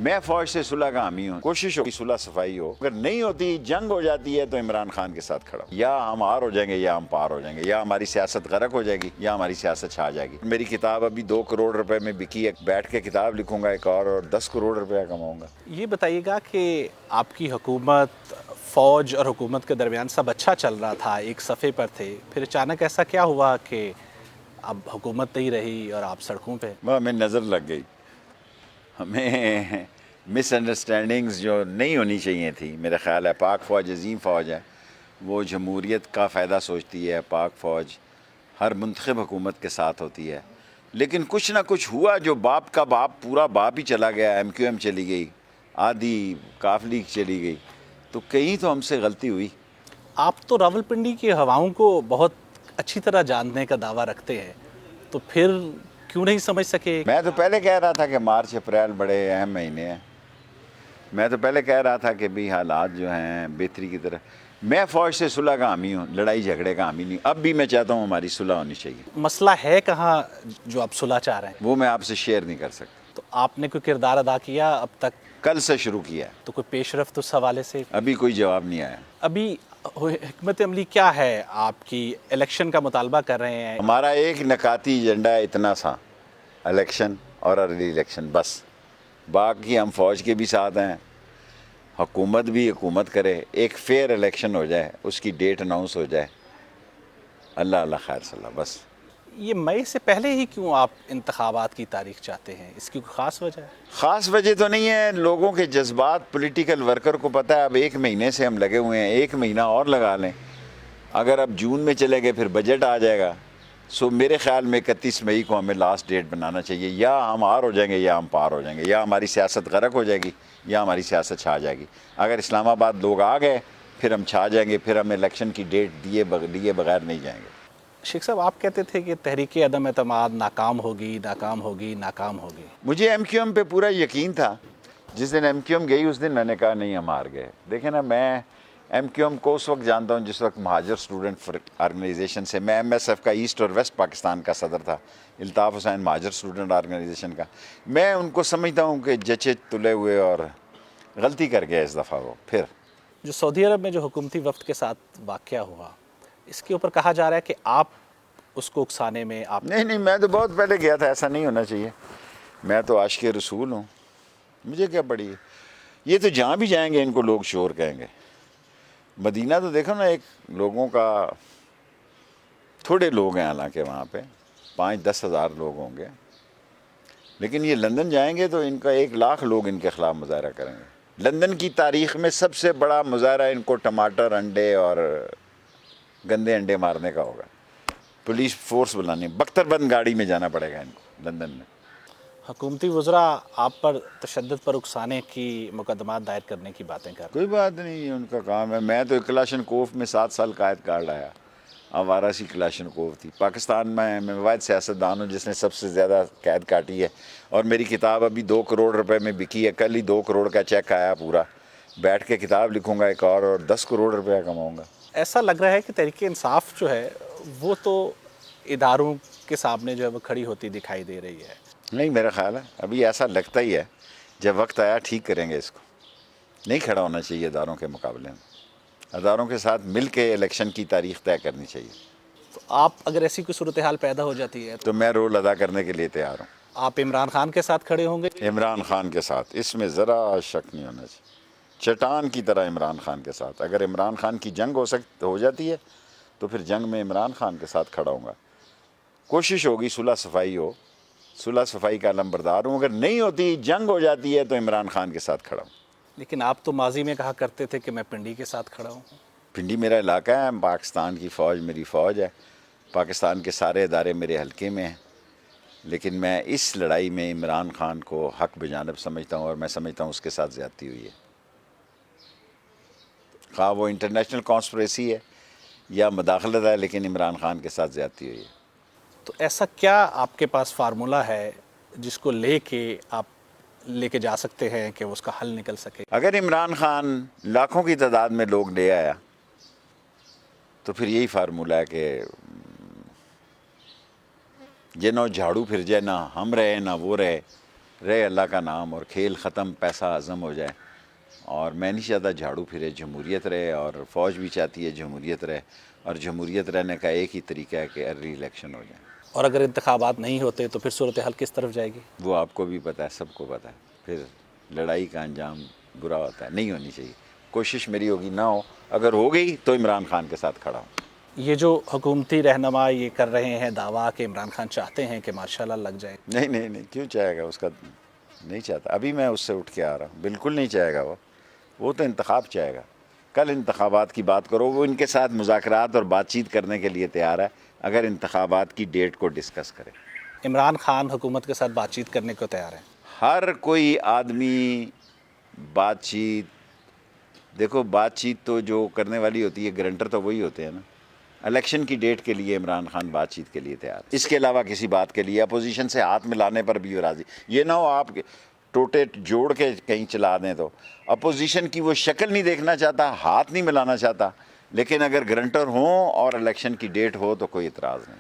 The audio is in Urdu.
میں فوج سے صلح کا حامی ہوں، کوشش ہو صلح صفائی ہو، اگر نہیں ہوتی جنگ ہو جاتی ہے تو عمران خان کے ساتھ کھڑا ہوں، یا ہم ہار ہو جائیں گے یا ہم پار ہو جائیں گے، یا ہماری سیاست غرق ہو جائے گی یا ہماری سیاست چھا جائے گی۔ میری کتاب ابھی 2 کروڑ روپے میں بکی ہے، بیٹھ کے کتاب لکھوں گا ایک اور 10 کروڑ روپے کماؤں گا۔ یہ بتائیے گا کہ آپ کی حکومت، فوج اور حکومت کے درمیان سب اچھا چل رہا تھا، ایک صفحے پر تھے، پھر اچانک ایسا کیا ہوا کہ اب حکومت نہیں رہی اور آپ سڑکوں پہ؟ وہ ہمیں نظر لگ گئی، ہمیں مس انڈرسٹینڈنگز جو نہیں ہونی چاہیے تھی۔ میرا خیال ہے پاک فوج عظیم فوج ہے، وہ جمہوریت کا فائدہ سوچتی ہے، پاک فوج ہر منتخب حکومت کے ساتھ ہوتی ہے، لیکن کچھ نہ کچھ ہوا جو باپ کا باپ، پورا باپ ہی چلا گیا، ایم کیو ایم چلی گئی، آدھی کاف لیگ چلی گئی، تو کہیں تو ہم سے غلطی ہوئی۔ آپ تو راولپنڈی کی ہواؤں کو بہت اچھی طرح جاننے کا دعویٰ رکھتے ہیں، تو پھر کیوں نہیں سمجھ سکے؟ میں تو پہلے کہہ رہا تھا کہ مارچ اپریل بڑے اہم مہینے ہیں، میں تو پہلے کہہ رہا تھا کہ بھی حالات جو ہیں بہتری کی طرف۔ میں فوج سے صلح کا حامی ہوں، لڑائی جھگڑے کا حامی نہیں، اب بھی میں چاہتا ہوں ہماری صلح ہونی چاہیے۔ مسئلہ ہے کہاں جو آپ صلح چاہ رہے ہیں؟ وہ میں آپ سے شیئر نہیں کر سکتا، تو آپ نے کوئی کردار ادا کیا اب تک؟ کل سے شروع کیا ہے، تو کوئی پیش رفت اس حوالے سے؟ ابھی کوئی جواب نہیں آیا۔ ابھی حکمت عملی کیا ہے آپ کی؟ الیکشن کا مطالبہ کر رہے ہیں؟ ہمارا ایک نکاتی ایجنڈا ہے اتنا سا، الیکشن اور ارلی الیکشن، بس۔ باقی ہم فوج کے بھی ساتھ ہیں، حکومت بھی حکومت کرے، ایک فیئر الیکشن ہو جائے، اس کی ڈیٹ اناؤنس ہو جائے، اللہ اللہ خیر صلاح، بس۔ یہ مئی سے پہلے ہی کیوں آپ انتخابات کی تاریخ چاہتے ہیں؟ اس کی کوئی خاص وجہ ہے؟ خاص وجہ تو نہیں ہے، لوگوں کے جذبات پولیٹیکل ورکر کو پتہ ہے، اب 1 مہینے سے ہم لگے ہوئے ہیں، 1 مہینہ اور لگا لیں، اگر اب جون میں چلے گئے پھر بجٹ آ جائے گا، سو میرے خیال میں 31 مئی کو ہمیں لاسٹ ڈیٹ بنانا چاہیے، یا ہم ہار ہو جائیں گے یا ہم پار ہو جائیں گے، یا ہماری سیاست غرق ہو جائے گی یا ہماری سیاست چھا جائے گی۔ اگر اسلام آباد لوگ آ گئے پھر ہم چھا جائیں گے، پھر ہم الیکشن کی ڈیٹ لیے بغیر نہیں جائیں گے۔ شیخ صاحب، آپ کہتے تھے کہ تحریک عدم اعتماد ناکام ہوگی، ناکام ہوگی، ناکام ہوگی۔ مجھے ایم کیو ایم پہ پورا یقین تھا، جس دن ایم کیو ایم گئی اس دن میں نے کہا نہیں ہم ہار گئے۔ دیکھیں نا، میں ایم کیو ایم کو اس وقت جانتا ہوں جس وقت مہاجر اسٹوڈنٹ آرگنائزیشن سے، میں ایم ایس ایف کا ایسٹ اور ویسٹ پاکستان کا صدر تھا، الطاف حسین مہاجر اسٹوڈنٹ آرگنائزیشن کا۔ میں ان کو سمجھتا ہوں کہ جچے تلے ہوئے، اور غلطی کر گیا اس دفعہ وہ۔ پھر جو سعودی عرب میں جو حکومتی وفد کے ساتھ واقعہ ہوا، اس کے اوپر کہا جا رہا ہے کہ آپ اس کو اکسانے میں آپ… نہیں، میں تو بہت پہلے گیا تھا، ایسا نہیں ہونا چاہیے، میں تو عاشق رسول ہوں، مجھے کیا پڑی ہے؟ یہ تو جہاں بھی جائیں گے ان کو لوگ شور کہیں گے۔ مدینہ تو دیکھو نا، ایک لوگوں کا، تھوڑے لوگ ہیں حالانکہ وہاں پہ 5-10 ہزار لوگ ہوں گے، لیکن یہ لندن جائیں گے تو ان کا 1 لاکھ لوگ ان کے خلاف مظاہرہ کریں گے۔ لندن کی تاریخ میں سب سے بڑا مظاہرہ ان کو ٹماٹر، انڈے اور گندے انڈے مارنے کا ہوگا، پولیس فورس بلانی، بختر بند گاڑی میں جانا پڑے گا ان کو لندن میں۔ حکومتی وزراء آپ پر تشدد پر اکسانے کی مقدمات دائر کرنے کی باتیں کر رہے ہیں۔ کوئی بات نہیں، ان کا کام ہے۔ میں تو کلاشن کوف میں 7 سال قائد کاٹ آیا، آوارہ سی کلاشن کوف تھی پاکستان میں واحد سیاستدان ہوں جس نے سب سے زیادہ قید کاٹی ہے، اور میری کتاب ابھی 2 کروڑ روپے میں بکی ہے، کل ہی 2 کروڑ کا چیک آیا پورا، بیٹھ کے کتاب لکھوں گا ایک اور 10 کروڑ روپے کماؤں گا۔ ایسا لگ رہا ہے کہ تحریک انصاف جو ہے وہ تو اداروں کے سامنے جو ہے وہ کھڑی ہوتی دکھائی دے رہی ہے۔ نہیں، میرا خیال ہے ابھی ایسا لگتا ہی ہے، جب وقت آیا ٹھیک کریں گے اس کو۔ نہیں کھڑا ہونا چاہیے اداروں کے مقابلے میں، اداروں کے ساتھ مل کے الیکشن کی تاریخ طے کرنی چاہیے۔ تو آپ اگر ایسی کوئی صورتحال پیدا ہو جاتی ہے تو میں رول ادا کرنے کے لیے تیار ہوں، آپ عمران خان کے ساتھ کھڑے ہوں گے؟ عمران خان کے ساتھ، اس میں ذرا شک نہیں ہونا چاہیے، چٹان کی طرح عمران خان کے ساتھ۔ اگر عمران خان کی جنگ ہو جاتی ہے تو پھر جنگ میں عمران خان کے ساتھ کھڑا ہوں گا۔ کوشش ہوگی صلح صفائی ہو، صلح صفائی کا علمبردار ہوں، اگر نہیں ہوتی جنگ ہو جاتی ہے تو عمران خان کے ساتھ کھڑا ہوں۔ لیکن آپ تو ماضی میں کہا کرتے تھے کہ میں پنڈی کے ساتھ کھڑا ہوں۔ پنڈی میرا علاقہ ہے، پاکستان کی فوج میری فوج ہے، پاکستان کے سارے ادارے میرے حلقے میں ہیں، لیکن میں اس لڑائی میں عمران خان کو حق بجانب سمجھتا ہوں، اور میں سمجھتا ہوں اس کے ساتھ زیادتی ہوئی ہے، خواہ وہ انٹرنیشنل کانسپریسی ہے یا مداخلت ہے، لیکن عمران خان کے ساتھ زیادتی ہوئی ہے۔ تو ایسا کیا آپ کے پاس فارمولہ ہے جس کو لے کے آپ لے کے جا سکتے ہیں کہ اس کا حل نکل سکے؟ اگر عمران خان لاکھوں کی تعداد میں لوگ لے آیا تو پھر یہی فارمولہ ہے کہ یہ نہ جھاڑو پھر جائے، نہ ہم رہے نہ وہ رہے، رہے اللہ کا نام اور کھیل ختم، پیسہ ہضم ہو جائے. اور میں نہیں چاہتا جھاڑو پھرے، جمہوریت رہے، اور فوج بھی چاہتی ہے جمہوریت رہے، اور جمہوریت رہنے کا ایک ہی طریقہ ہے کہ ارلی الیکشن ہو جائے. اور اگر انتخابات نہیں ہوتے تو پھر صورتحال کس طرف جائے گی؟ وہ آپ کو بھی پتہ ہے، سب کو پتہ ہے. پھر لڑائی کا انجام برا ہوتا ہے، نہیں ہونی چاہیے. کوشش میری ہوگی نہ ہو، اگر ہو گئی تو عمران خان کے ساتھ کھڑا ہوں. یہ جو حکومتی رہنما یہ کر رہے ہیں دعویٰ کہ عمران خان چاہتے ہیں کہ مارشل لا لگ جائے، نہیں نہیں نہیں، کیوں چاہے گا؟ اس کا نہیں چاہتا. ابھی میں اس سے اٹھ کے آ رہا ہوں، بالکل نہیں چاہے گا. وہ تو انتخاب چاہے گا. کل انتخابات کی بات کرو، وہ ان کے ساتھ مذاکرات اور بات چیت کرنے کے لیے تیار ہے اگر انتخابات کی ڈیٹ کو ڈسکس کرے. عمران خان حکومت کے ساتھ بات چیت کرنے کو تیار ہیں؟ ہر کوئی آدمی بات چیت، دیکھو بات چیت تو جو کرنے والی ہوتی ہے گرنٹر تو وہی ہوتے ہیں نا. الیکشن کی ڈیٹ کے لیے عمران خان بات چیت کے لیے تیار. اس کے علاوہ کسی بات کے لیے اپوزیشن سے ہاتھ ملانے پر بھی وہ راضی. یہ نہ ہو آپ ٹوٹے جوڑ کے کہیں چلا دیں. تو اپوزیشن کی وہ شکل نہیں دیکھنا چاہتا، ہاتھ نہیں ملانا چاہتا، لیکن اگر گرنٹر ہوں اور الیکشن کی ڈیٹ ہو تو کوئی اعتراض نہیں.